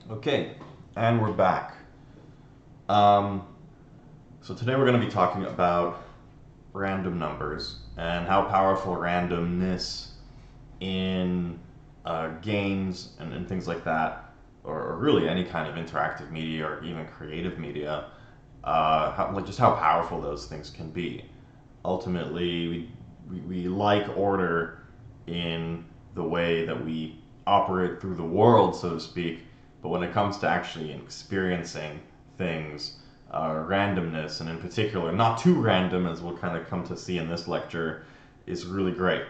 Okay, and we're back. Um, so today we're going to be talking about random numbers and how powerful randomness in games and things like that, or really any kind of interactive media or even creative media, just how powerful those things can be. Ultimately, we like order in the way that we operate through the world, so to speak, but when it comes to actually experiencing things, randomness, and in particular, not too random, as we'll kind of come to see in this lecture, is really great.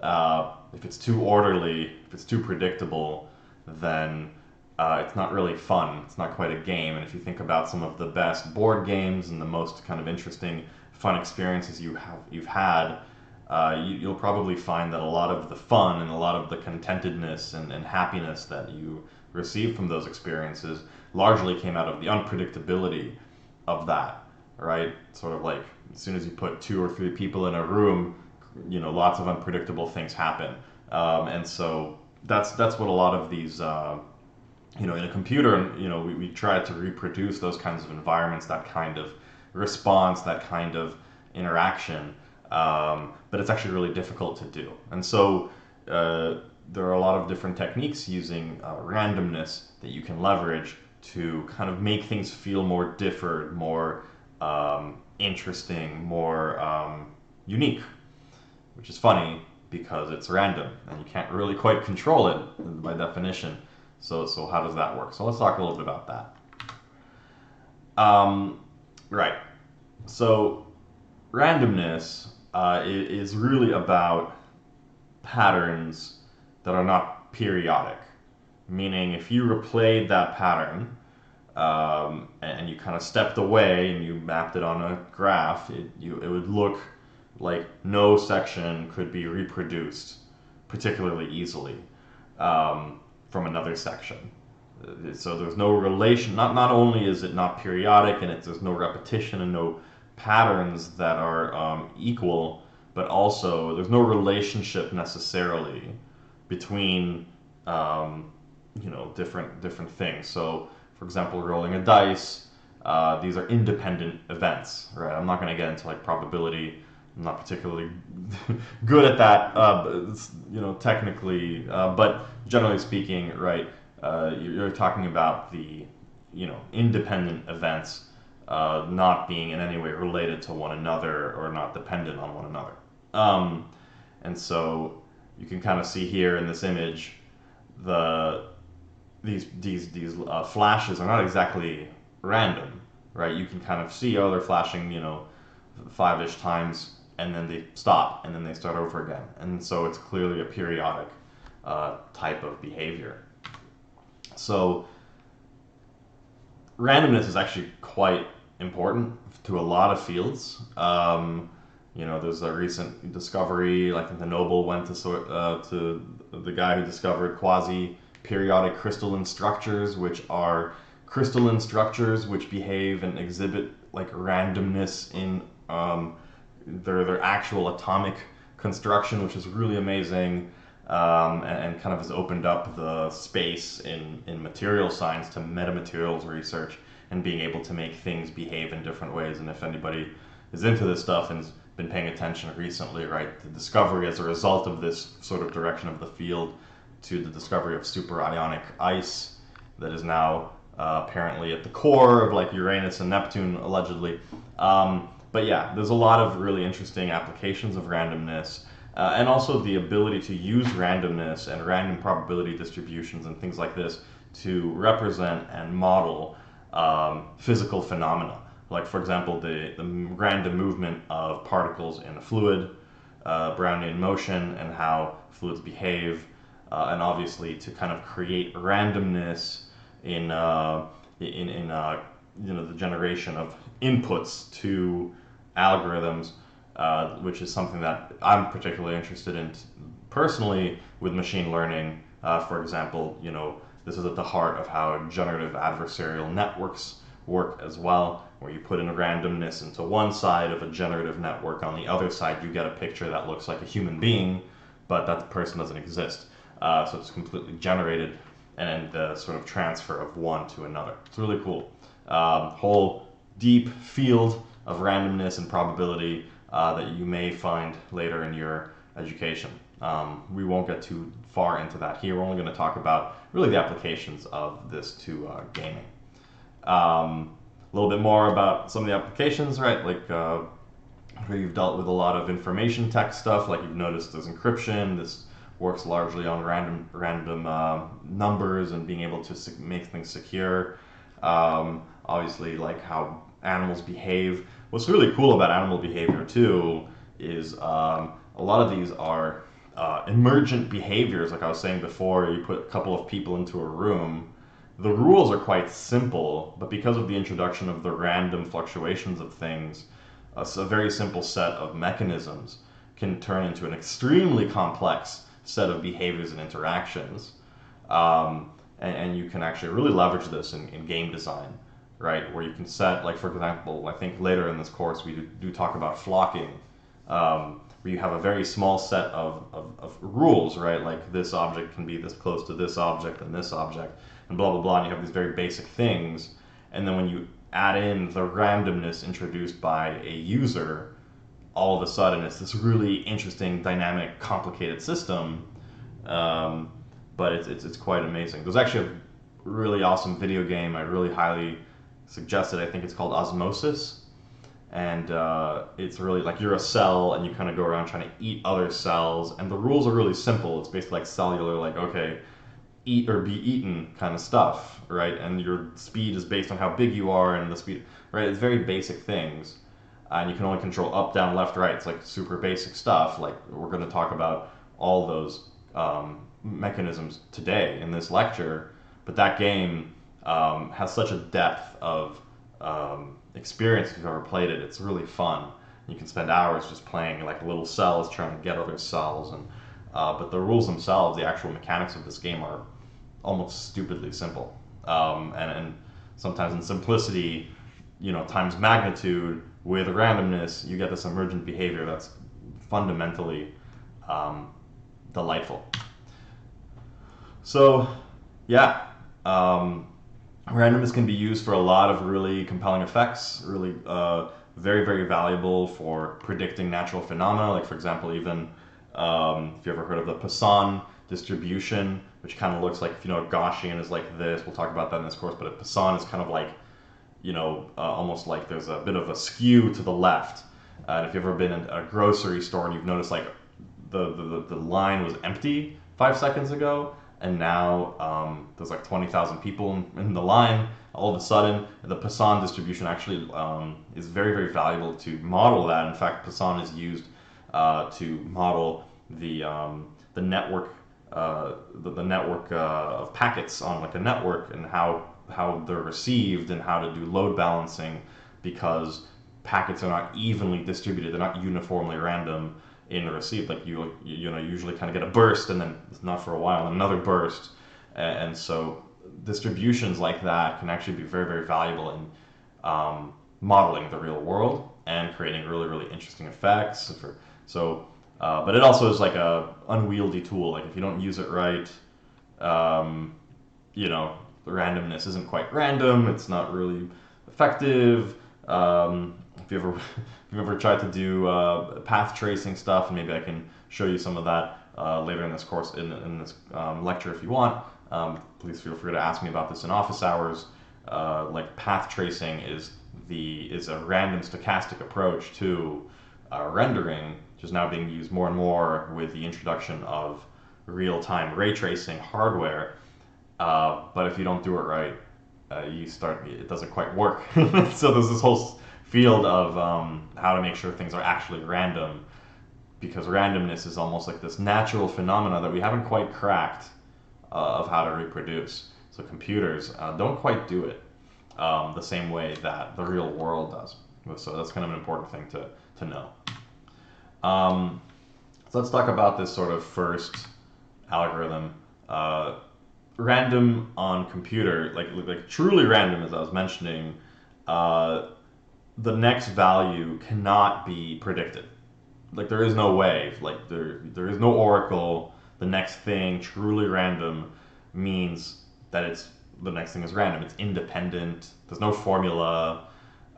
If it's too orderly, if it's too predictable, then it's not really fun. It's not quite a game. And if you think about some of the best board games and the most kind of interesting, fun experiences you've had, you'll probably find that a lot of the fun and a lot of the contentedness and happiness that you receive from those experiences largely came out of the unpredictability of that, right? Sort of like as soon as you put two or three people in a room, lots of unpredictable things happen, and so that's what a lot of these, in a computer, we try to reproduce those kinds of environments, that kind of response, that kind of interaction, but it's actually really difficult to do. And so there are a lot of different techniques using randomness that you can leverage to kind of make things feel more different, more interesting, more unique, which is funny because it's random and you can't really quite control it by definition. So how does that work? So let's talk a little bit about that. Right. So randomness is really about patterns that are not periodic. Meaning, if you replayed that pattern and you kind of stepped away and you mapped it on a graph, it would look like no section could be reproduced particularly easily from another section. So there's no relation. Not only is it not periodic and there's no repetition and no patterns that are equal, but also there's no relationship necessarily between different things. So, for example, rolling a dice, these are independent events, right? I'm not going to get into like probability. I'm not particularly good at that, technically, but generally speaking, right? You're talking about the, independent events not being in any way related to one another or not dependent on one another. And so you can kind of see here in this image the these flashes are not exactly random, right? You can kind of see, they're flashing, five-ish times, and then they stop, and then they start over again. And so it's clearly a periodic type of behavior. So randomness is actually quite important to a lot of fields. There's a recent discovery. I think the Nobel went to the guy who discovered quasi-periodic crystalline structures, which are crystalline structures which behave and exhibit like randomness in their actual atomic construction, which is really amazing, and kind of has opened up the space in material science to metamaterials research and being able to make things behave in different ways. And if anybody is into this stuff and been paying attention recently, right, the discovery as a result of this sort of direction of the field to the discovery of superionic ice that is now apparently at the core of like Uranus and Neptune, allegedly. But yeah, there's a lot of really interesting applications of randomness, and also the ability to use randomness and random probability distributions and things like this to represent and model physical phenomena. Like, for example, the random movement of particles in a fluid, Brownian motion, and how fluids behave, and obviously to kind of create randomness in the generation of inputs to algorithms, which is something that I'm particularly interested in personally with machine learning. For example, this is at the heart of how generative adversarial networks work as well, where you put in randomness into one side of a generative network. On the other side, you get a picture that looks like a human being, but that person doesn't exist. So it's completely generated. and the sort of transfer of one to another. It's really cool. Whole deep field of randomness and probability that you may find later in your education. We won't get too far into that here. We're only going to talk about really the applications of this to gaming. A little bit more about some of the applications, right? Like where you've dealt with a lot of information tech stuff, like you've noticed there's encryption. This works largely on random numbers and being able to make things secure. Obviously, like how animals behave. What's really cool about animal behavior too is a lot of these are emergent behaviors. Like I was saying before, you put a couple of people into a room. The rules are quite simple, but because of the introduction of the random fluctuations of things, a very simple set of mechanisms can turn into an extremely complex set of behaviors and interactions. And you can actually really leverage this in game design, right? Where you can set, like for example, I think later in this course we do talk about flocking, where you have a very small set of rules, right? Like this object can be this close to this object and this object, and blah, blah, blah, and you have these very basic things. And then when you add in the randomness introduced by a user, all of a sudden it's this really interesting, dynamic, complicated system. But it's quite amazing. There's actually a really awesome video game I really highly suggest it. I think it's called Osmosis. And it's really like you're a cell and you kind of go around trying to eat other cells. And the rules are really simple. It's basically like cellular, like, okay, eat or be eaten kind of stuff, right? And your speed is based on how big you are and the speed, right? It's very basic things. And you can only control up, down, left, right. It's like super basic stuff. Like we're going to talk about all those mechanisms today in this lecture. But that game has such a depth of experience if you've ever played it. It's really fun. You can spend hours just playing like little cells trying to get other cells. And but the rules themselves, the actual mechanics of this game are almost stupidly simple. And sometimes in simplicity, times magnitude with randomness, you get this emergent behavior that's fundamentally delightful. So, yeah, randomness can be used for a lot of really compelling effects, really very, very valuable for predicting natural phenomena. Like, for example, even if you ever heard of the Poisson distribution, which kind of looks like, if you know, a Gaussian is like this. We'll talk about that in this course, but a Poisson is kind of like, almost like there's a bit of a skew to the left. And if you've ever been in a grocery store and you've noticed like the line was empty 5 seconds ago, and now there's like 20,000 people in the line, all of a sudden the Poisson distribution actually is very, very valuable to model that. In fact, Poisson is used to model the network the network of packets on like a network, and how they're received and how to do load balancing, because packets are not evenly distributed, they're not uniformly random in the receive. Like you usually kind of get a burst and then it's not for a while, and another burst, and so distributions like that can actually be very, very valuable in modeling the real world and creating really, really interesting effects. But it also is like a unwieldy tool. Like if you don't use it right, the randomness isn't quite random. It's not really effective. If you've ever tried to do path tracing stuff, and maybe I can show you some of that later in this course, in this lecture if you want. Please feel free to ask me about this in office hours. Like path tracing is a random stochastic approach to rendering, which is now being used more and more with the introduction of real-time ray tracing hardware. But if you don't do it right, it doesn't quite work. So there's this whole field of how to make sure things are actually random, because randomness is almost like this natural phenomena that we haven't quite cracked of how to reproduce. So computers don't quite do it the same way that the real world does. So that's kind of an important thing to know. So let's talk about this sort of first algorithm. Random on computer, like truly random, as I was mentioning, the next value cannot be predicted. Like there is no way, like there is no oracle. The next thing, truly random, means that it's the next thing is random. It's independent. There's no formula.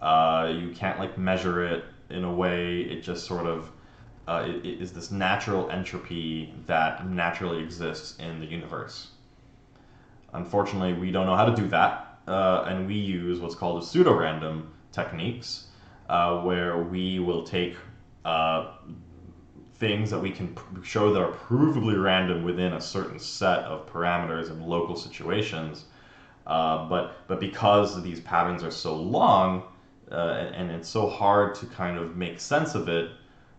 You can't like measure it in a way. It just sort of it is this natural entropy that naturally exists in the universe. Unfortunately, we don't know how to do that, and we use what's called a pseudo-random techniques, where we will take things that we can show that are provably random within a certain set of parameters and local situations, but because these patterns are so long, and it's so hard to kind of make sense of it,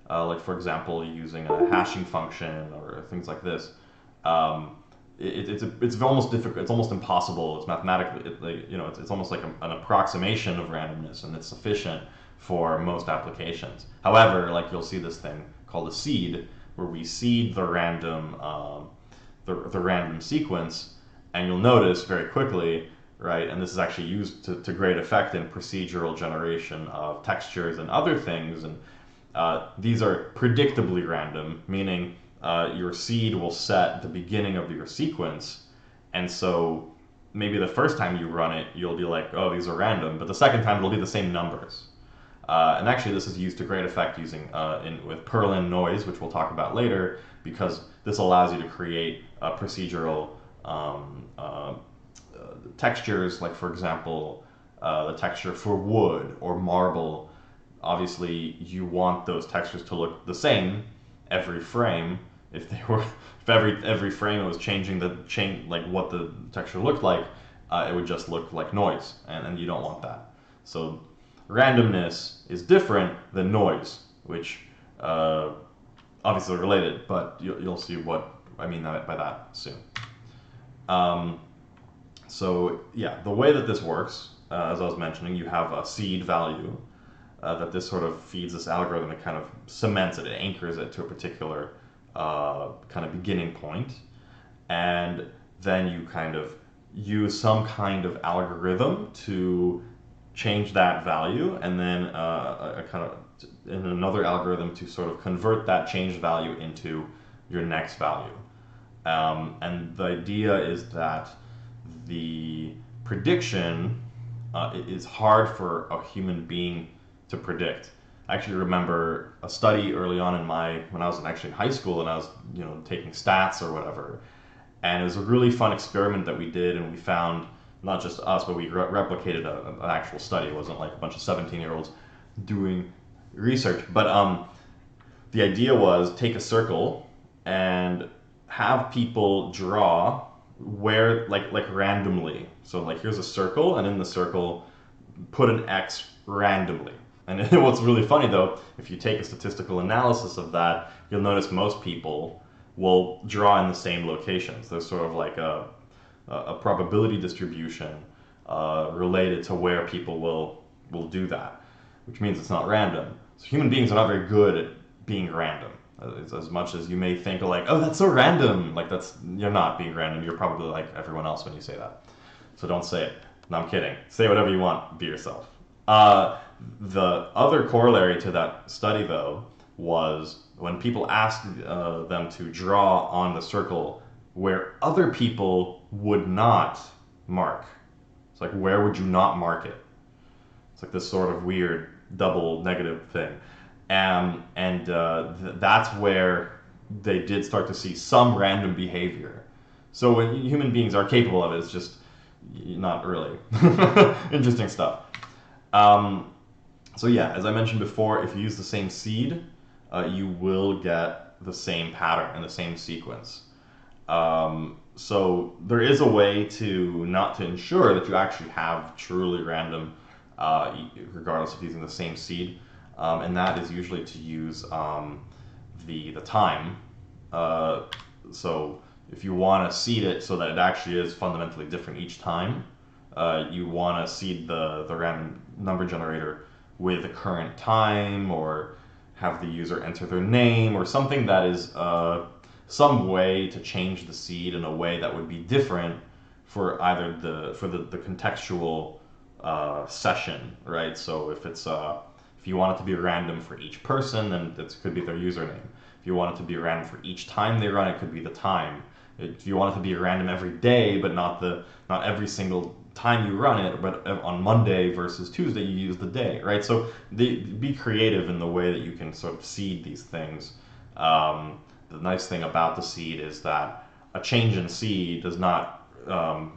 like for example using a hashing function or things like this, it's almost difficult. It's almost impossible. It's mathematically, it's almost like an approximation of randomness, and it's sufficient for most applications. However, like you'll see this thing called a seed, where we seed the random the random sequence, and you'll notice very quickly, right? And this is actually used to great effect in procedural generation of textures and other things. And these are predictably random, meaning your seed will set the beginning of your sequence, and so maybe the first time you run it, you'll be like, oh, these are random, but the second time it'll be the same numbers. And actually, this is used to great effect using with Perlin noise, which we'll talk about later, because this allows you to create procedural textures, like for example, the texture for wood or marble. Obviously, you want those textures to look the same every frame. If every frame it was changing like what the texture looked like, it would just look like noise, and you don't want that. So randomness is different than noise, which obviously are related, but you'll see what I mean by that soon. So yeah, the way that this works, as I was mentioning, you have a seed value that this sort of feeds this algorithm. It kind of cements it, it anchors it to a particular kind of beginning point, and then you kind of use some kind of algorithm to change that value, and then a kind of in another algorithm to sort of convert that changed value into your next value. And the idea is that the prediction is hard for a human being to predict. I actually remember a study early on when I was actually in high school, and I was taking stats or whatever, and it was a really fun experiment that we did, and we found, not just us, but we replicated an actual study. It wasn't like a bunch of 17-year-olds doing research, but the idea was take a circle and have people draw where like randomly. So like here's a circle, and in the circle put an X randomly. And what's really funny though, if you take a statistical analysis of that, you'll notice most people will draw in the same locations. There's sort of like a probability distribution related to where people will do that, which means it's not random. So human beings are not very good at being random. As much as you may think like, oh, that's so random, like you're not being random. You're probably like everyone else when you say that. So don't say it. No, I'm kidding. Say whatever you want. Be yourself. The other corollary to that study, though, was when people asked them to draw on the circle where other people would not mark. It's like, where would you not mark it? It's like this sort of weird double negative thing. That's where they did start to see some random behavior. So when human beings are capable of it, it's just not really. Interesting stuff. So yeah, as I mentioned before, if you use the same seed, you will get the same pattern and the same sequence. So there is a way to ensure that you actually have truly random, regardless of using the same seed, and that is usually to use the time. So if you want to seed it so that it actually is fundamentally different each time, you want to seed the random number generator with the current time, or have the user enter their name, or something that is some way to change the seed in a way that would be different for either the contextual session, right? So if you want it to be random for each person, then it could be their username. If you want it to be random for each time they run, it could be the time. If you want it to be random every day, but not every single time you run it, but on Monday versus Tuesday you use the day, right? So be creative in the way that you can sort of seed these things. The nice thing about the seed is that a change in seed does not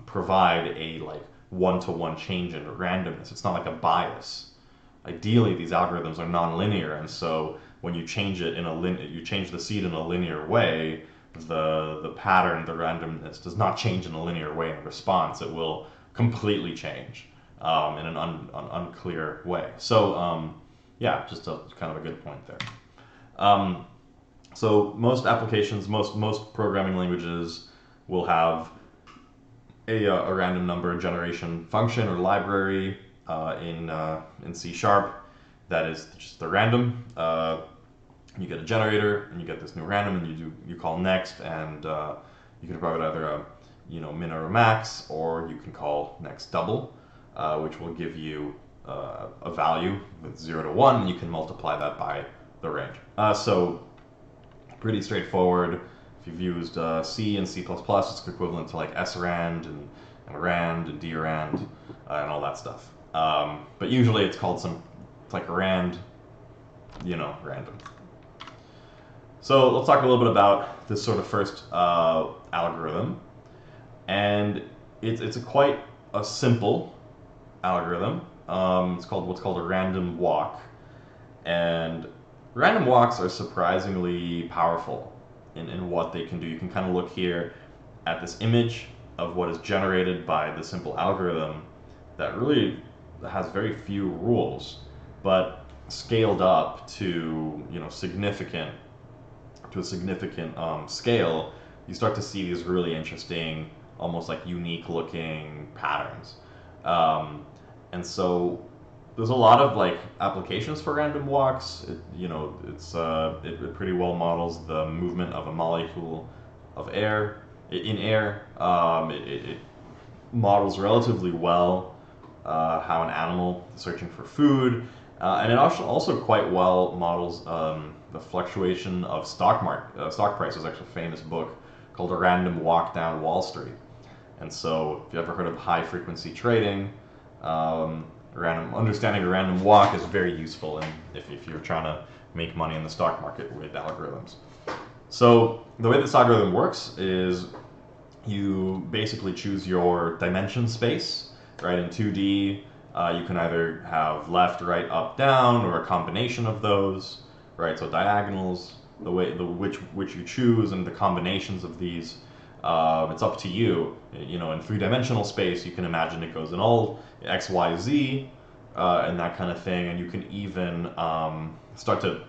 provide a like one-to-one change in randomness. It's not like a bias. Ideally, these algorithms are nonlinear, and so when you change it you change the seed in a linear way, the pattern, the randomness does not change in a linear way in response. It will completely change in an unclear way. So yeah, just kind of a good point there. So most applications, most programming languages will have a random number generation function or library in C#. That is just the random. You get a generator and you get this new random, and you call next, and you can provide either a min or a max, or you can call next double, which will give you a value with 0 to 1, and you can multiply that by the range. So pretty straightforward. If you've used C and C++, it's equivalent to like srand and rand and drand and all that stuff. But usually it's called like rand, random. So let's talk a little bit about this sort of first algorithm. And it's quite a simple algorithm. It's called what's called a random walk. And random walks are surprisingly powerful in what they can do. You can kind of look here at this image of what is generated by the simple algorithm that really has very few rules, but scaled up to a significant scale, you start to see these really interesting, almost like unique looking patterns. And so there's a lot of like applications for random walks. It pretty well models the movement of a molecule of air in air. It models relatively well how an animal is searching for food, and it also quite well models the fluctuation of stock prices. Actually, a famous book called A Random Walk Down Wall Street. And so, if you ever heard of high frequency trading, understanding a random walk is very useful if you're trying to make money in the stock market with algorithms. So the way this algorithm works is you basically choose your dimension space, right? In 2D, you can either have left, right, up, down, or a combination of those, right? So diagonals, which you choose, and the combinations of these, it's up to you. In three-dimensional space, you can imagine it goes in all X, Y, Z, and that kind of thing, and you can even start to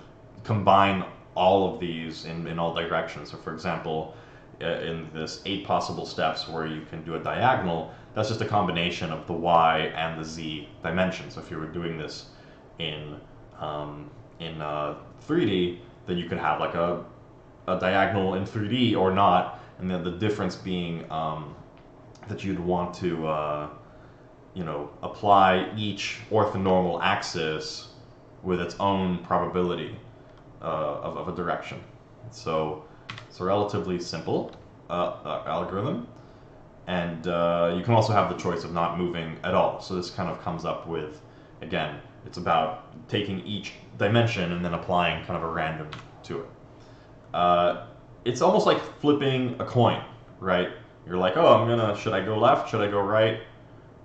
combine all of these in all directions. So for example, in this 8 possible steps where you can do a diagonal, that's just a combination of the Y and the Z dimensions. So if you were doing this in 3D, then you could have like a diagonal in 3D or not, and then the difference being that you'd want to apply each orthonormal axis with its own probability of a direction. So it's a relatively simple algorithm, and you can also have the choice of not moving at all. So this kind of comes up with, again, it's about taking each dimension and then applying kind of a random to it. It's almost like flipping a coin, right? You're like, oh, should I go left? Should I go right?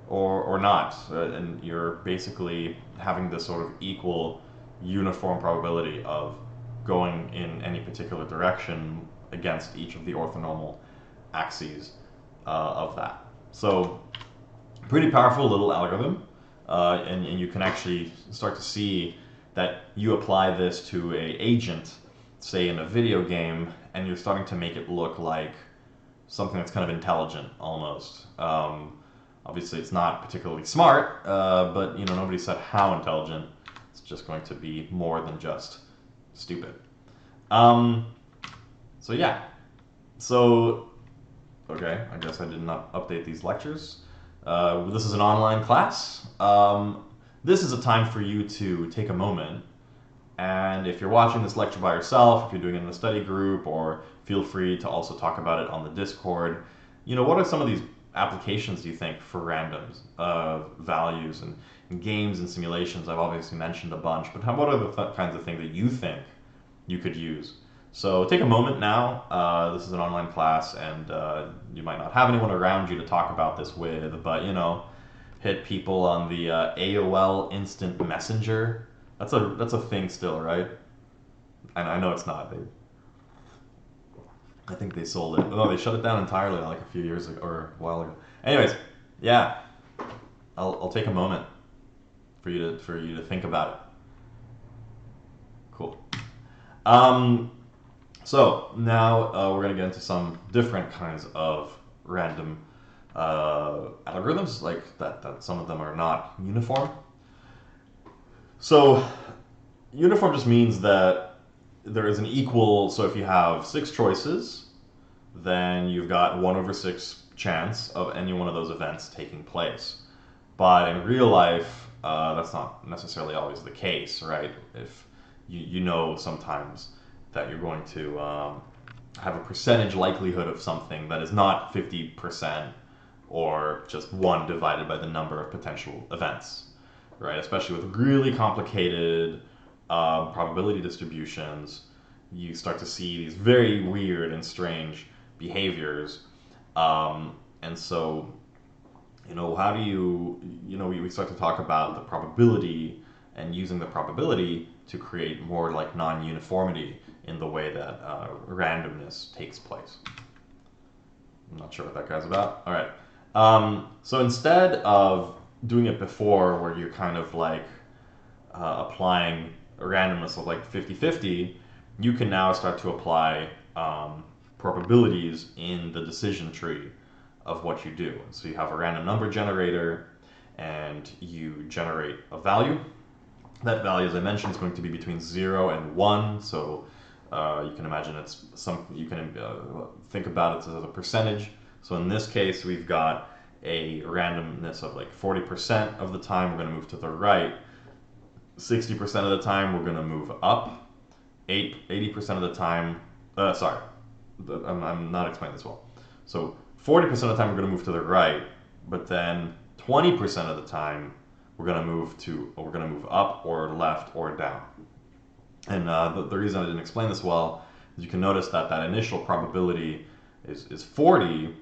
Or not? And you're basically having this sort of equal, uniform probability of going in any particular direction against each of the orthonormal axes of that. So, pretty powerful little algorithm, and you can actually start to see that you apply this to an agent, say in a video game, and you're starting to make it look like something that's kind of intelligent almost. Obviously, it's not particularly smart, but nobody said how intelligent. It's just going to be more than just stupid. So yeah. So okay, I guess I did not update these lectures. This is an online class. This is a time for you to take a moment, and if you're watching this lecture by yourself, if you're doing it in a study group, or Feel free to also talk about it on the Discord. What are some of these applications do you think for randoms, values, and games and simulations? I've obviously mentioned a bunch, but what are the kinds of things that you think you could use? So take a moment now. This is an online class, and you might not have anyone around you to talk about this with, but hit people on the AOL Instant Messenger. That's a thing still, right? And I know it's not. I think they sold it. No, they shut it down entirely like a few years ago or a while ago. Anyways, yeah, I'll take a moment for you to think about it. Cool. So now we're gonna get into some different kinds of random algorithms, like that. Some of them are not uniform. So uniform just means that there is an equal, so if you have 6 choices, then you've got 1/6 chance of any one of those events taking place. But in real life, that's not necessarily always the case, right? If you know sometimes that you're going to have a percentage likelihood of something that is not 50% or just 1 divided by the number of potential events, right? Especially with really complicated probability distributions, you start to see these very weird and strange behaviors. And so, how do we start to talk about the probability and using the probability to create more like non-uniformity in the way that randomness takes place. I'm not sure what that guy's about. All right. So instead of doing it before where you're kind of like applying randomness of like 50-50, you can now start to apply probabilities in the decision tree of what you do. So you have a random number generator and you generate a value. That value, as I mentioned, is going to be between 0 and 1. So you can imagine you can think about it as a percentage. So in this case, we've got a randomness of like 40% of the time we're going to move to the right, 60% of the time we're going to move up, 80% of the time, I'm not explaining this well. So 40% of the time we're going to move to the right, but then 20% of the time we're going to move up or left or down. And the reason I didn't explain this well is you can notice that initial probability is 40,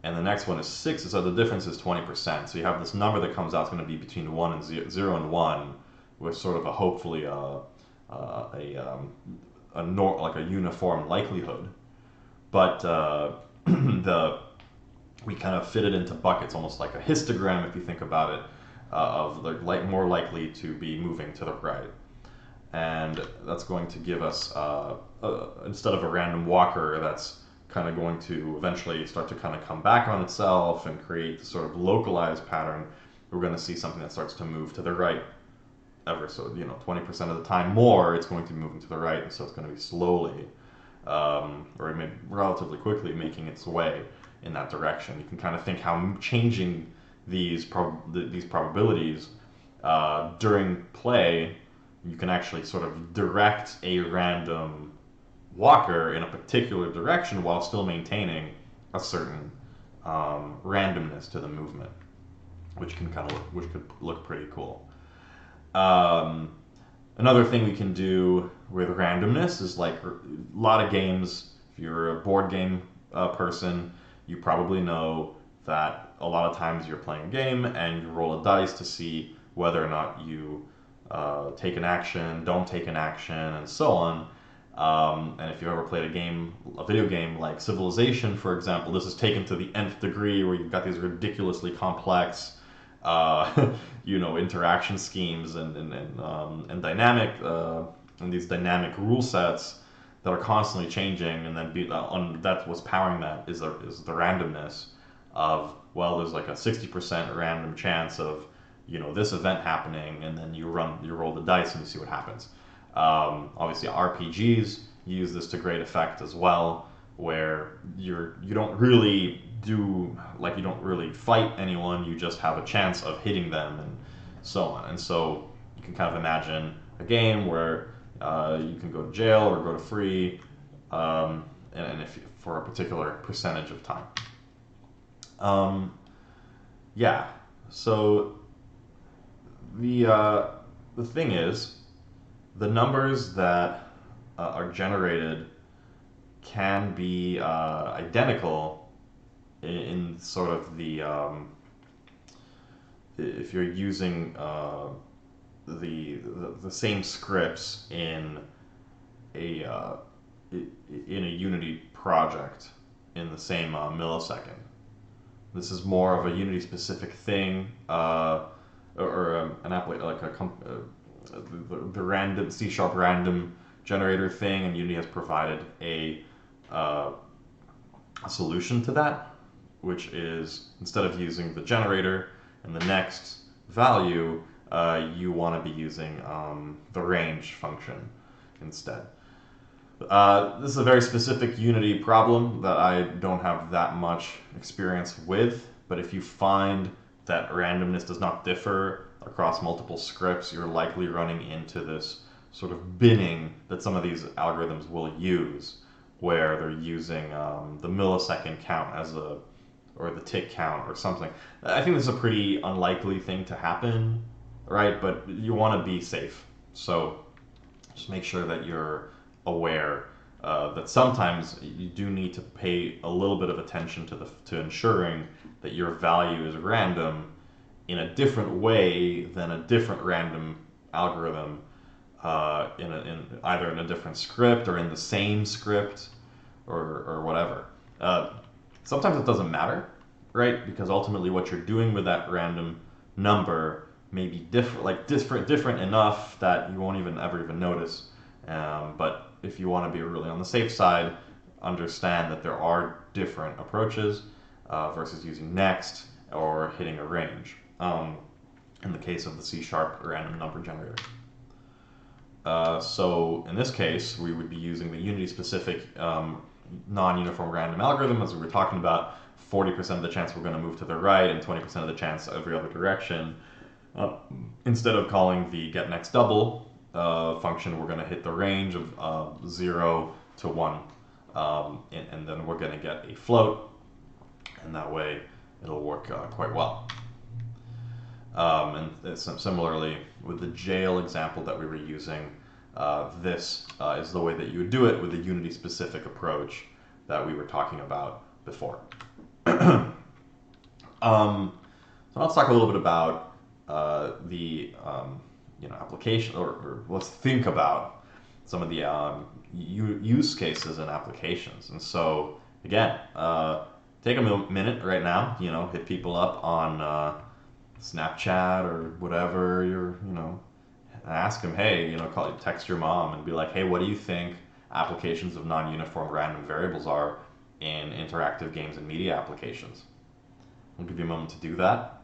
and the next one is 6, so the difference is 20%. So you have this number that comes out, it's going to be between 0 and 1, with sort of hopefully like a uniform likelihood. But we kind of fit it into buckets, almost like a histogram if you think about it, of the more likely to be moving to the right. And that's going to give us, instead of a random walker that's kind of going to eventually start to kind of come back on itself and create this sort of localized pattern, we're going to see something that starts to move to the right ever so, 20% of the time more, it's going to be moving to the right, and so it's going to be slowly, or maybe relatively quickly, making its way in that direction. You can kind of think how changing these probabilities during play, you can actually sort of direct a random walker in a particular direction while still maintaining a certain randomness to the movement, which could look pretty cool. Another thing we can do with randomness is like a lot of games. If you're a board game person, you probably know that a lot of times you're playing a game and you roll a dice to see whether or not you take an action, don't take an action, and so on. And if you've ever played a video game like Civilization, for example, this is taken to the nth degree, where you've got these ridiculously complex, interaction schemes and dynamic and these dynamic rule sets that are constantly changing, and then that's what's powering that is the randomness of, well, there's like a 60% random chance of this event happening, and then you roll the dice and you see what happens. Obviously RPGs use this to great effect as well, where you don't really fight anyone, you just have a chance of hitting them and so on. And so you can kind of imagine a game where you can go to jail or go to free, and if for a particular percentage of time. Yeah. So the thing is, the numbers that are generated can be identical in sort of if you're using the same scripts a uh, in a Unity project in the same millisecond. This is more of a Unity specific thing, or an like the random C# random generator thing, and Unity has provided a solution to that, which is instead of using the generator and the next value, you want to be using the range function instead. This is a very specific Unity problem that I don't have that much experience with, but if you find that randomness does not differ across multiple scripts, you're likely running into this sort of binning that some of these algorithms will use, where they're using the millisecond count or the tick count or something. I think this is a pretty unlikely thing to happen, right? But you want to be safe. So just make sure that you're aware that sometimes you do need to pay a little bit of attention to ensuring that your value is random in a different way than a different random algorithm, in either in a different script or in the same script or whatever. Sometimes it doesn't matter, right? Because ultimately what you're doing with that random number may be different enough that you won't ever even notice. But if you want to be really on the safe side, understand that there are different approaches versus using next or hitting a range, in the case of the C# random number generator. So in this case, we would be using the Unity-specific non-uniform random algorithm, as we were talking about. 40% of the chance we're going to move to the right, and 20% of the chance every other direction. Instead of calling the getNextDouble function, we're going to hit the range of 0 to 1, and then we're going to get a float, and that way it'll work quite well. And similarly, with the jail example that we were using, this is the way that you would do it with the Unity-specific approach that we were talking about before. So let's talk a little bit about the application, or let's think about some of the use cases and applications. And so again, take a minute right now, hit people up on Snapchat or whatever, ask them, hey, text your mom and be like, hey, what do you think applications of non-uniform random variables are in interactive games and media applications? I'll give you a moment to do that,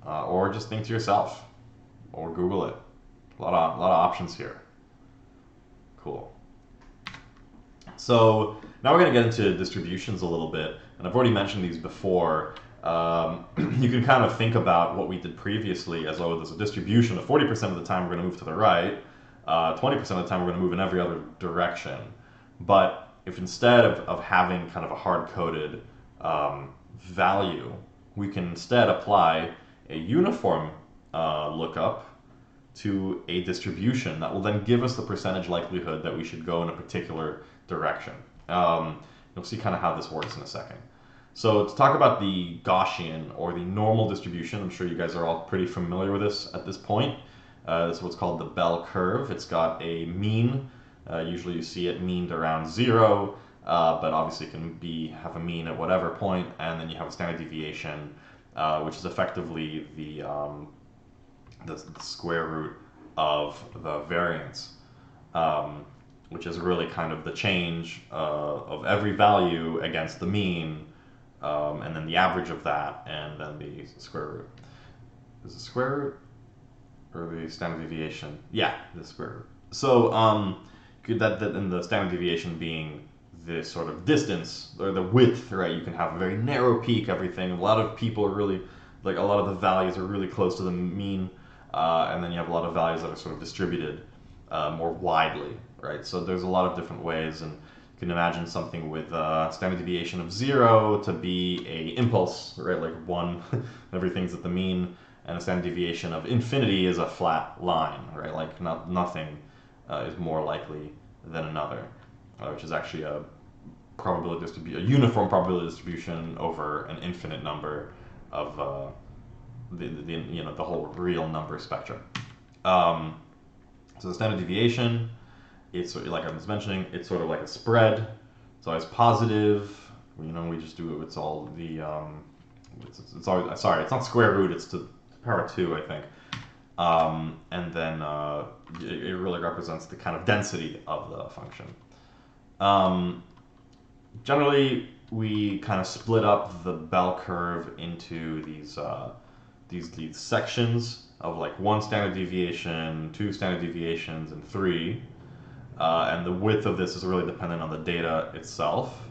or just think to yourself, or Google it. A lot of options here. Cool. So now we're going to get into distributions a little bit, and I've already mentioned these before. You can kind of think about what we did previously as though there's a distribution of 40% of the time we're going to move to the right, 20% of the time we're going to move in every other direction. But if instead of having kind of a hard-coded value, we can instead apply a uniform lookup to a distribution that will then give us the percentage likelihood that we should go in a particular direction. You'll see kind of how this works in a second. So to talk about the Gaussian, or the normal distribution, I'm sure you guys are all pretty familiar with this at this point. This is what's called the bell curve. It's got a mean. Usually you see it meaned around 0, but obviously it can have a mean at whatever point, and then you have a standard deviation, which is effectively the square root of the variance, which is really kind of the change of every value against the mean, and then the average of that, and then the square root. Is it square root or the standard deviation? Yeah, the square root. So that and the standard deviation being this sort of distance, or the width, right? You can have a very narrow peak, everything. A lot of people are really, a lot of the values are really close to the mean, and then you have a lot of values that are sort of distributed more widely, right? So there's a lot of different ways, and you can imagine something with a standard deviation of 0 to be a impulse, right? Like 1, everything's at the mean, and a standard deviation of infinity is a flat line, right? Like nothing is more likely than another, which is actually a uniform probability distribution over an infinite number of the whole real number spectrum. So the standard deviation, it's like I was mentioning, it's sort of like a spread. It's always positive. We just do it. It's all the it's always, sorry, it's not square root. It's to power 2, I think. And then it really represents the kind of density of the function. Generally, we kind of split up the bell curve into these sections of like 1 standard deviation, 2 standard deviations, and 3. And the width of this is really dependent on the data itself.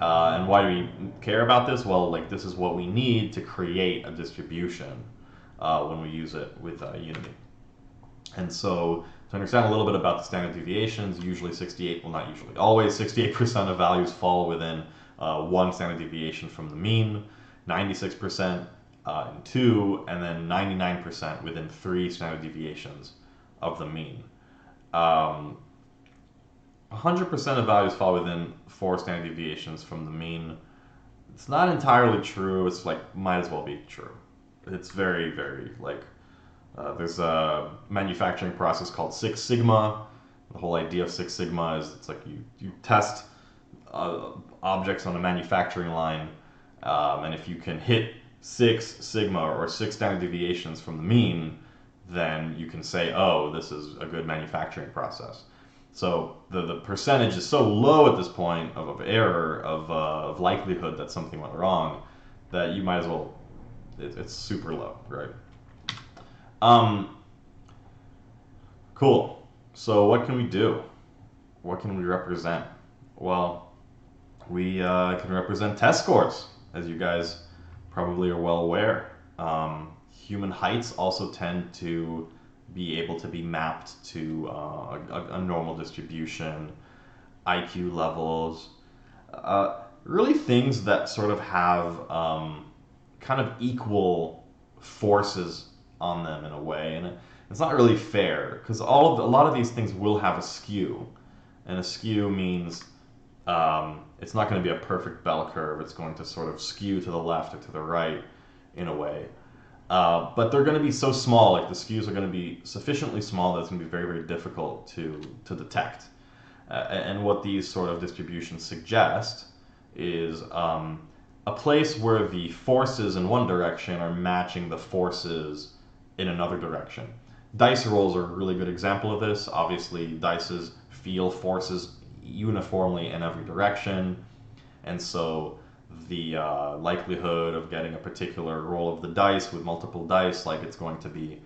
And why do we care about this? Well, like this is what we need to create a distribution when we use it with Unity. And so to understand a little bit about the standard deviations, usually always 68% of values fall within 1 standard deviation from the mean, 96% in 2, and then 99% within 3 standard deviations of the mean. 100% of values fall within 4 standard deviations from the mean. It's not entirely true. It's like might as well be true. It's very, very like there's a manufacturing process called Six Sigma. The whole idea of Six Sigma is it's like you test objects on a manufacturing line, and if you can hit 6 sigma or 6 standard deviations from the mean, then you can say, oh, this is a good manufacturing process. So the percentage is so low at this point of error, of likelihood that something went wrong, that you might as well, it's super low, right? Cool. So what can we do? What can we represent? Well, we can represent test scores, as you guys probably are well aware. Human heights also tend to be able to be mapped to a normal distribution, IQ levels, really things that sort of have kind of equal forces on them in a way. And it's not really fair because a lot of these things will have a skew, and a skew means it's not going to be a perfect bell curve. It's going to sort of skew to the left or to the right in a way. But they're going to be so small, like the skews are going to be sufficiently small that it's going to be very, very difficult to detect. And what these sort of distributions suggest is a place where the forces in one direction are matching the forces in another direction. Dice rolls are a really good example of this. Obviously, dices feel forces uniformly in every direction, and so the likelihood of getting a particular roll of the dice with multiple dice, like it's going to be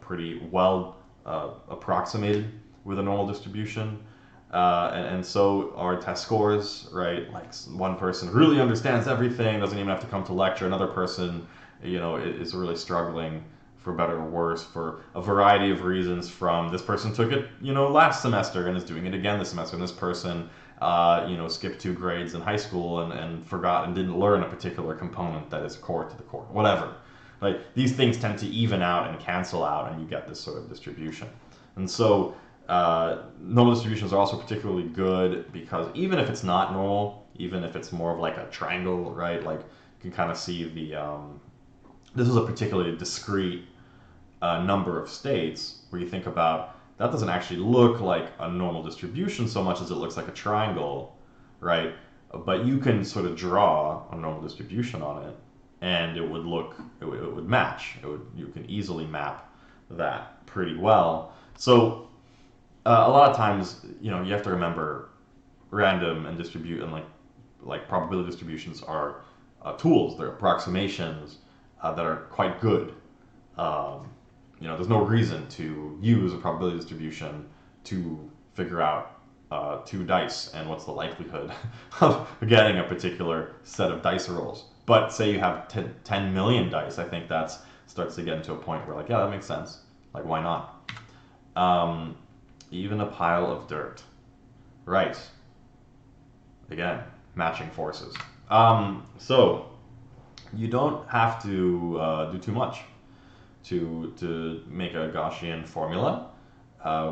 pretty well approximated with a normal distribution. And so our test scores, right? Like one person really understands everything, doesn't even have to come to lecture. Another person, is really struggling, for better or worse, for a variety of reasons. From this person took it, last semester and is doing it again this semester, and this person, skipped 2 grades in high school and forgot and didn't learn a particular component that is core to the core, whatever. Like these things tend to even out and cancel out, and you get this sort of distribution. And so normal distributions are also particularly good because even if it's not normal, even if it's more of like a triangle, right? Like you can kind of see this is a particularly discrete number of states where you think about that doesn't actually look like a normal distribution so much as it looks like a triangle, right? But you can sort of draw a normal distribution on it, and it would match. You can easily map that pretty well. So a lot of times, you have to remember random and distribute and like probability distributions are tools. They're approximations that are quite good. There's no reason to use a probability distribution to figure out 2 dice and what's the likelihood of getting a particular set of dice rolls. But say you have 10 million dice, I think that starts to get into a point where that makes sense. Like, why not? Even a pile of dirt. Right. Again, matching forces. So you don't have to do too much to make a Gaussian formula.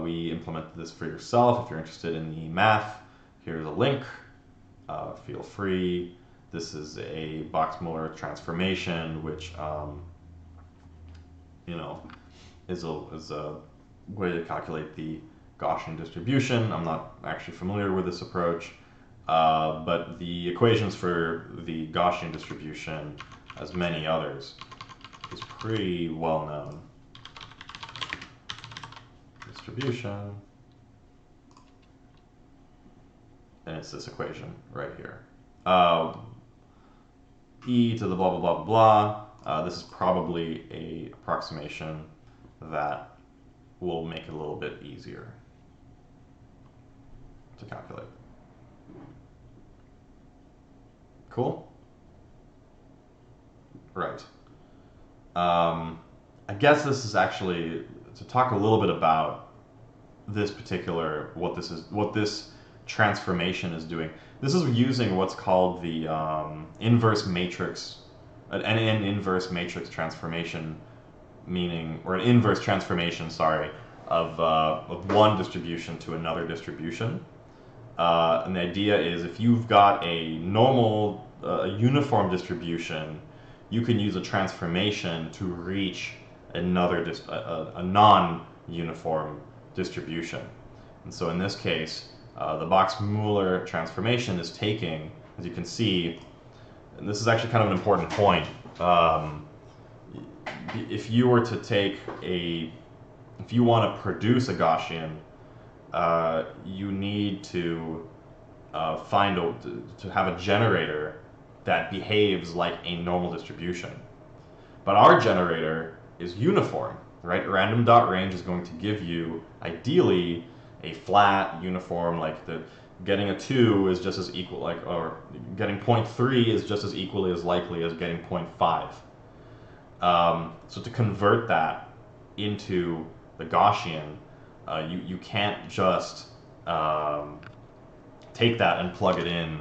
We implemented this for yourself. If you're interested in the math, here's a link. Feel free. This is a Box-Muller transformation, which you know is a way to calculate the Gaussian distribution. I'm not actually familiar with this approach, but the equations for the Gaussian distribution, as many others, is pretty well known. Distribution, and it's this equation right here. E to the blah, blah, blah, blah, blah. This is probably a approximation that will make it a little bit easier to calculate. Cool? Right. I guess this is actually to talk a little bit about this particular, what this transformation is doing. This is using what's called the inverse matrix, an inverse matrix transformation, meaning, or an inverse transformation, sorry, of one distribution to another distribution. And the idea is if you've got a normal, uniform distribution, you can use a transformation to reach another, a non-uniform distribution. And so in this case, the Box-Muller transformation is taking, as you can see, and this is actually kind of an important point. If you were to take if you want to produce a Gaussian, you need to to have a generator that behaves like a normal distribution. But our generator is uniform, right? Random.range is going to give you, ideally, a flat, uniform, like getting a 2 is just as equal, or getting 0.3 is just as equally as likely as getting 0.5. So to convert that into the Gaussian, you can't just take that and plug it in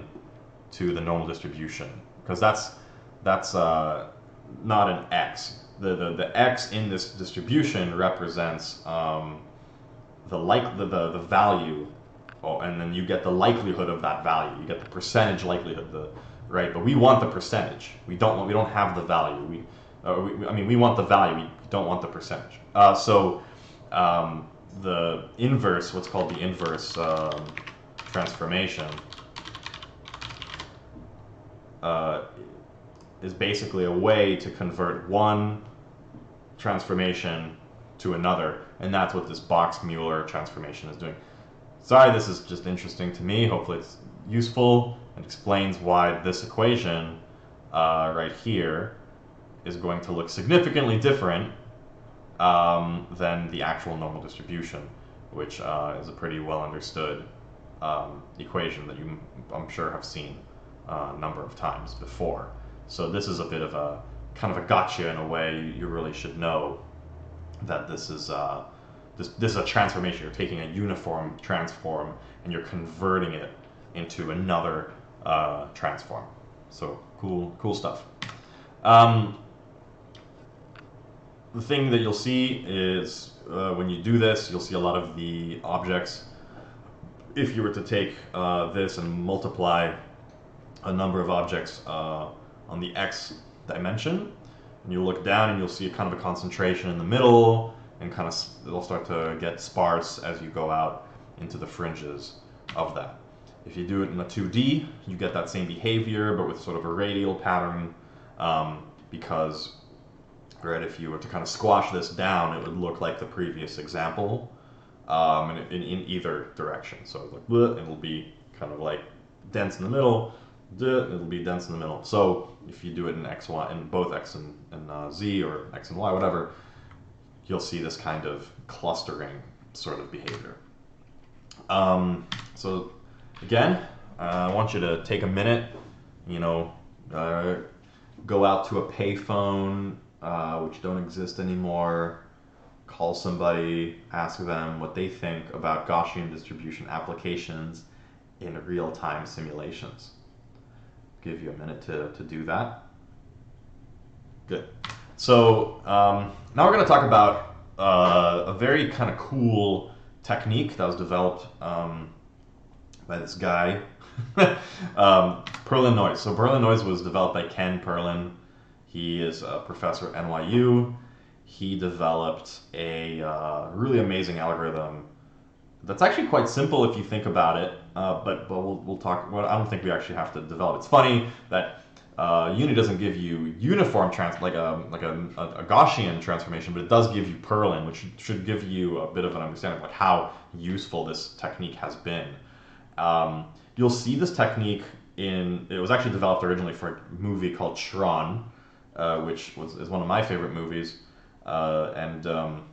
to the normal distribution, because that's not an x. The x in this distribution represents the value, and then you get the likelihood of that value. You get the percentage likelihood, right? But we want the percentage. We don't have the value. We want the value. We don't want the percentage. So the inverse, what's called the inverse transformation, is basically a way to convert one transformation to another, and that's what this Box-Muller transformation is doing. Sorry, this is just interesting to me. Hopefully it's useful and explains why this equation right here is going to look significantly different than the actual normal distribution, which is a pretty well understood equation that you, I'm sure, have seen a number of times before. So this is a bit of a kind of a gotcha in a way. You really should know that this is this is a transformation. You're taking a uniform transform and you're converting it into another transform. So cool stuff. The thing that you'll see is when you do this, you'll see a lot of the objects. If you were to take this and multiply a number of objects on the x dimension, and you look down and you'll see kind of a concentration in the middle, and kind of it'll start to get sparse as you go out into the fringes of that. If you do it in a 2D, you get that same behavior, but with sort of a radial pattern, because, right, if you were to kind of squash this down, it would look like the previous example, in either direction. So like, it'll be kind of like dense in the middle, it'll be dense in the middle. So if you do it in x, y, in both x and z, or x and y, whatever, you'll see this kind of clustering sort of behavior. So again, I want you to take a minute, go out to a payphone, which don't exist anymore, call somebody, ask them what they think about Gaussian distribution applications, in real-time simulations. Give you a minute to do that. Good. So now we're going to talk about a very kind of cool technique that was developed by this guy, Perlin Noise. So Perlin Noise was developed by Ken Perlin. He is a professor at NYU. He developed a really amazing algorithm that's actually quite simple if you think about it. But we'll talk. Well, I don't think we actually have to develop. It's funny that Uni doesn't give you uniform like a Gaussian transformation, but it does give you Perlin, which should give you a bit of an understanding of like how useful this technique has been. You'll see this technique it was actually developed originally for a movie called Tron, which is one of my favorite movies, and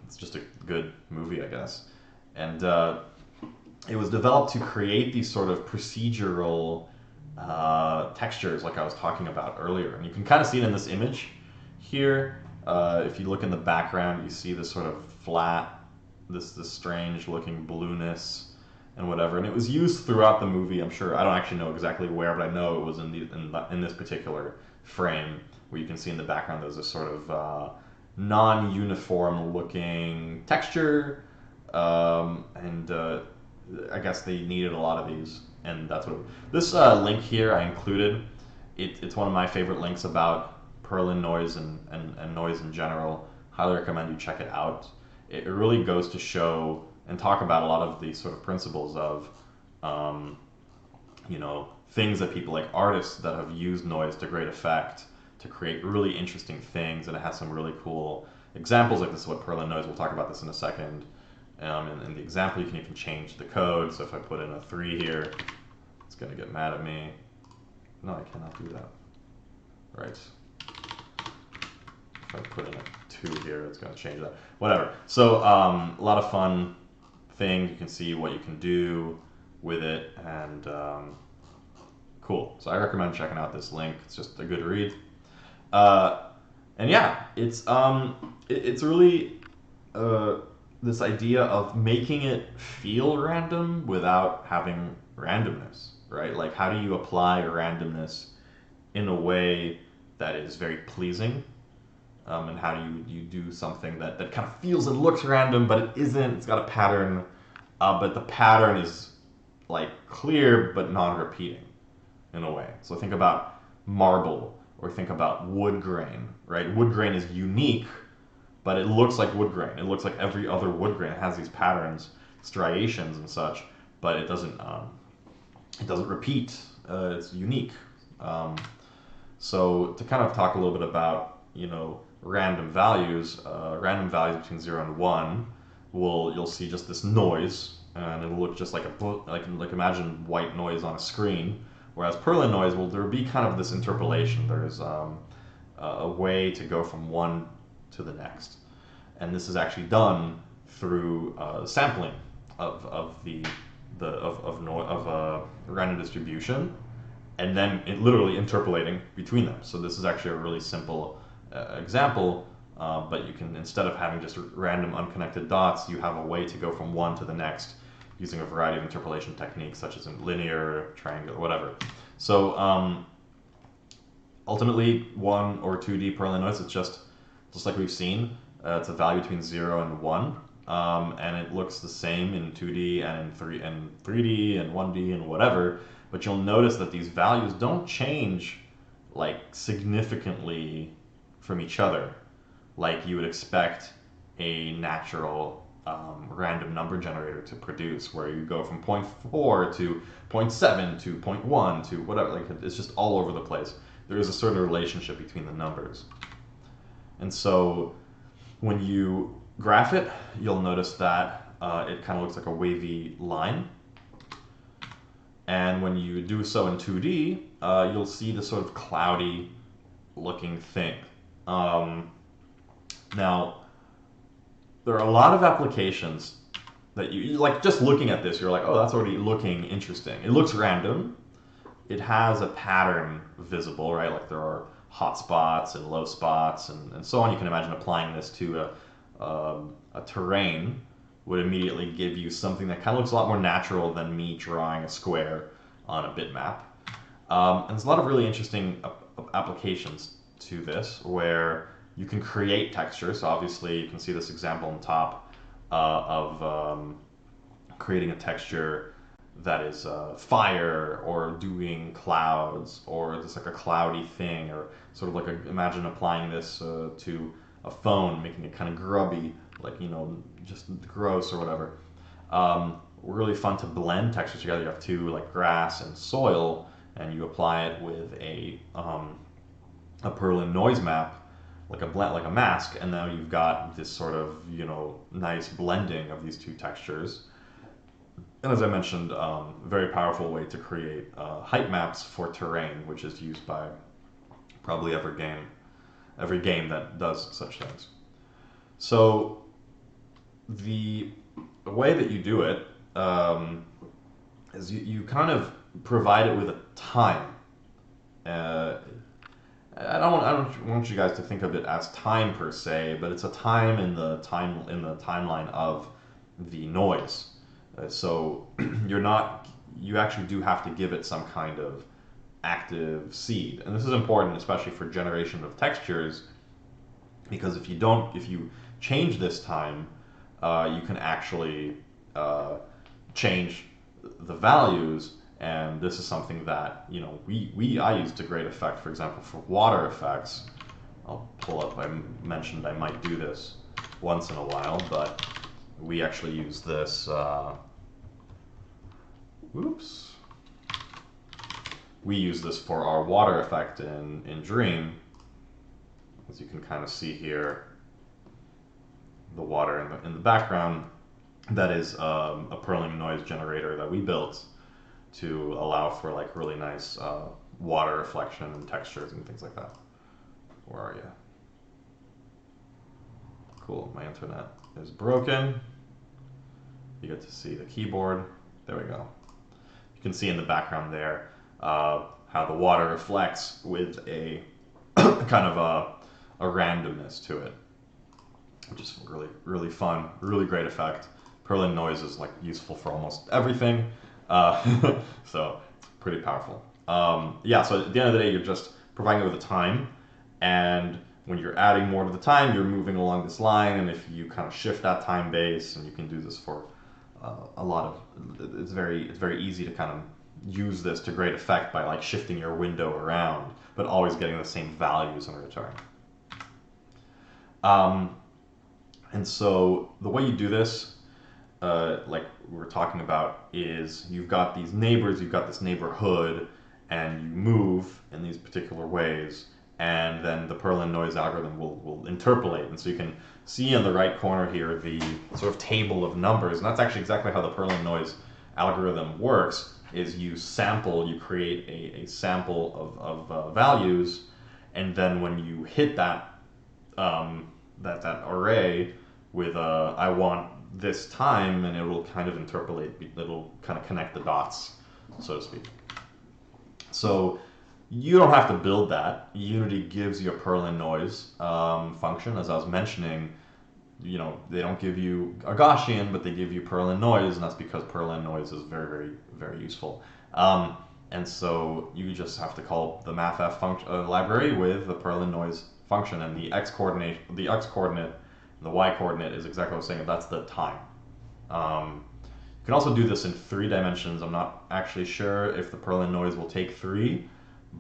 it's just a good movie, I guess. And it was developed to create these sort of procedural textures like I was talking about earlier. And you can kind of see it in this image here. If you look in the background, you see this sort of flat, this strange looking blueness and whatever. And it was used throughout the movie, I'm sure. I don't actually know exactly where, but I know it was in this particular frame where you can see in the background there's this sort of non-uniform looking texture. And I guess they needed a lot of these. And that's what this link here I included. It's one of my favorite links about Perlin noise and noise in general. Highly recommend you check it out. It really goes to show and talk about a lot of these sort of principles of, things that people like artists that have used noise to great effect to create really interesting things. And it has some really cool examples like this is what Perlin noise. We'll talk about this in a second. In the example, you can even change the code. So if I put in a 3 here, it's going to get mad at me. No, I cannot do that. Right. If I put in a 2 here, it's going to change that. Whatever. So a lot of fun things. You can see what you can do with it, and cool. So I recommend checking out this link. It's just a good read. And yeah, it's really this idea of making it feel random without having randomness, right? Like, how do you apply randomness in a way that is very pleasing? And how do you do something that kind of feels and looks random, but it isn't? It's got a pattern, but the pattern is like clear but non-repeating in a way. So think about marble, or think about wood grain, right? Wood grain is unique, but it looks like wood grain. It looks like every other wood grain. It has these patterns, striations and such, but it doesn't repeat. It's unique. So to kind of talk a little bit about, random values between 0 and 1, you'll see just this noise, and it'll look just like like imagine white noise on a screen. Whereas Perlin noise, there'll be kind of this interpolation. There's a way to go from one to the next, and this is actually done through sampling of random distribution, and then literally interpolating between them. So this is actually a really simple example, but you can, instead of having just random unconnected dots, you have a way to go from one to the next using a variety of interpolation techniques, such as in linear, triangular, whatever. So ultimately, 1 or 2D Perlin noise, it's just like we've seen. It's a value between 0 and 1, and it looks the same in 2D and in 3D and 1D and whatever. But you'll notice that these values don't change like significantly from each other, like you would expect a natural random number generator to produce, where you go from 0.4 to 0.7 to 0.1 to whatever. Like, it's just all over the place. There is a certain relationship between the numbers. And so when you graph it, you'll notice that it kind of looks like a wavy line. And when you do so in 2D, you'll see this sort of cloudy looking thing. Now, there are a lot of applications that you like. Just looking at this, you're like, oh, that's already looking interesting. It looks random. It has a pattern visible, right? Like, there are hot spots and low spots and so on. You can imagine applying this to a terrain would immediately give you something that kind of looks a lot more natural than me drawing a square on a bitmap. And there's a lot of really interesting applications to this where you can create textures. So obviously you can see this example on top of creating a texture that is fire, or doing clouds, or just like a cloudy thing, or sort of like imagine applying this to a phone, making it kind of grubby, like, just gross or whatever. Really fun to blend textures together. You have two, like grass and soil, and you apply it with a Perlin noise map, like a mask, and now you've got this sort of nice blending of these two textures. And as I mentioned, very powerful way to create height maps for terrain, which is used by probably every game that does such things. So the way that you do it is you kind of provide it with a time. I don't want you guys to think of it as time per se, but it's a time in the timeline of the noise. So you actually do have to give it some kind of active seed, and this is important, especially for generation of textures, because if you change this time, you can actually change the values, and this is something that I use to great effect. For example, for water effects, I'll pull up. I mentioned I might do this once in a while, but we actually use this. We use this for our water effect in Dream. As you can kind of see here, the water in the background. That is a Perlin noise generator that we built to allow for like really nice water reflection and textures and things like that. Where are you? Cool, my internet is broken. You get to see the keyboard. There we go. You can see in the background there how the water reflects with a kind of a randomness to it, which is really, really fun, really great effect. Perlin noise is like useful for almost everything, so it's pretty powerful. Yeah, so at the end of the day, you're just providing it with a time, and when you're adding more to the time, you're moving along this line, and if you kind of shift that time base, and you can do this for a lot of, it's very easy to kind of use this to great effect by like shifting your window around, but always getting the same values in return. And so the way you do this, like we were talking about, is you've got these neighbors, you've got this neighborhood, and you move in these particular ways, and then the Perlin noise algorithm will interpolate. And so you can see in the right corner here the sort of table of numbers, and that's actually exactly how the Perlin noise algorithm works. Is you create a sample of values, and then when you hit that that array with I want this time, and it will kind of interpolate, it'll kind of connect the dots, so to speak. So you don't have to build that. Unity gives you a Perlin noise function. As I was mentioning, they don't give you a Gaussian, but they give you Perlin noise, and that's because Perlin noise is very, very, very useful. And so you just have to call the mathf function library with the Perlin noise function, and the x coordinate, and the y coordinate is exactly what I was saying. That's the time. You can also do this in 3 dimensions. I'm not actually sure if the Perlin noise will take 3,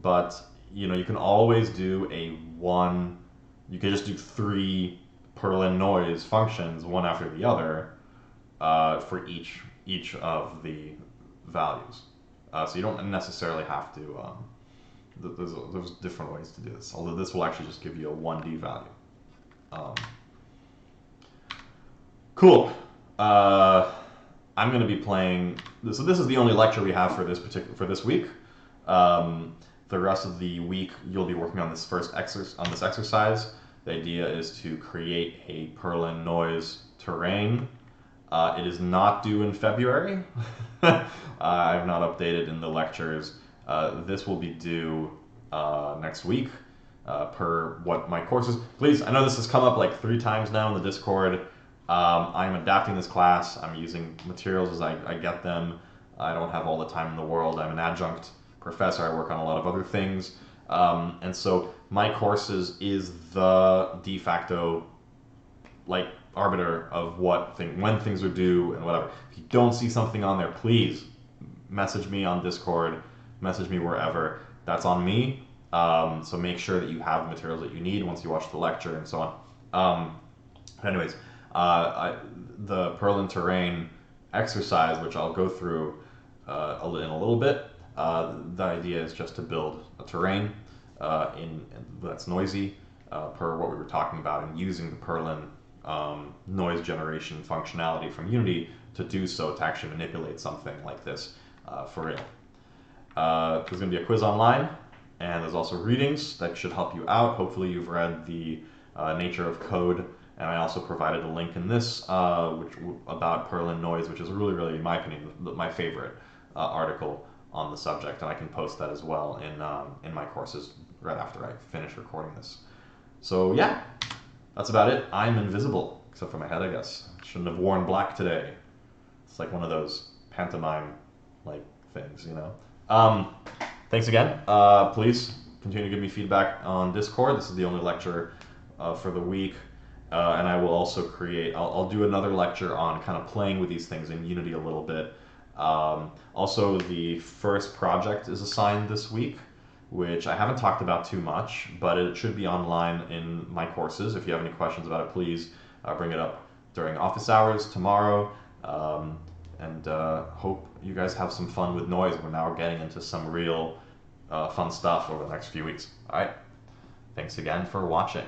but you can always do you can just do 3 Perlin noise functions, one after the other, for each of the values. So you don't necessarily have to. There's different ways to do this. Although this will actually just give you a 1D value. Cool. I'm going to be playing. So this is the only lecture we have for this week. The rest of the week you'll be working on this exercise. The idea is to create a Perlin noise terrain. It is not due in February. I've not updated in the lectures. This will be due next week per what my course is. Please, I know this has come up like 3 times now in the Discord. I'm adapting this class. I'm using materials as I get them. I don't have all the time in the world. I'm an adjunct professor. I work on a lot of other things. And so my courses is the de facto like arbiter of when things are due and whatever. If you don't see something on there, please message me on Discord, message me wherever. That's on me. So make sure that you have the materials that you need once you watch the lecture and so on. Anyways, the Perlin terrain exercise, which I'll go through in a little bit, the idea is just to build a terrain that's noisy per what we were talking about, and using the Perlin noise generation functionality from Unity to do so, to actually manipulate something like this for real. There's going to be a quiz online, and there's also readings that should help you out. Hopefully you've read the Nature of Code, and I also provided a link in this about Perlin noise, which is really, really, in my opinion, my favorite article on the subject, and I can post that as well in my courses right after I finish recording this. So yeah, that's about it. I'm invisible, except for my head, I guess. Shouldn't have worn black today. It's like one of those pantomime like things, you know. Thanks again. Please continue to give me feedback on Discord. This is the only lecture for the week. And I will also I'll do another lecture on kind of playing with these things in Unity a little bit. Also, the first project is assigned this week, which I haven't talked about too much, but it should be online in my courses. If you have any questions about it, please bring it up during office hours tomorrow. And hope you guys have some fun with noise. We're now getting into some real fun stuff over the next few weeks. All right. Thanks again for watching.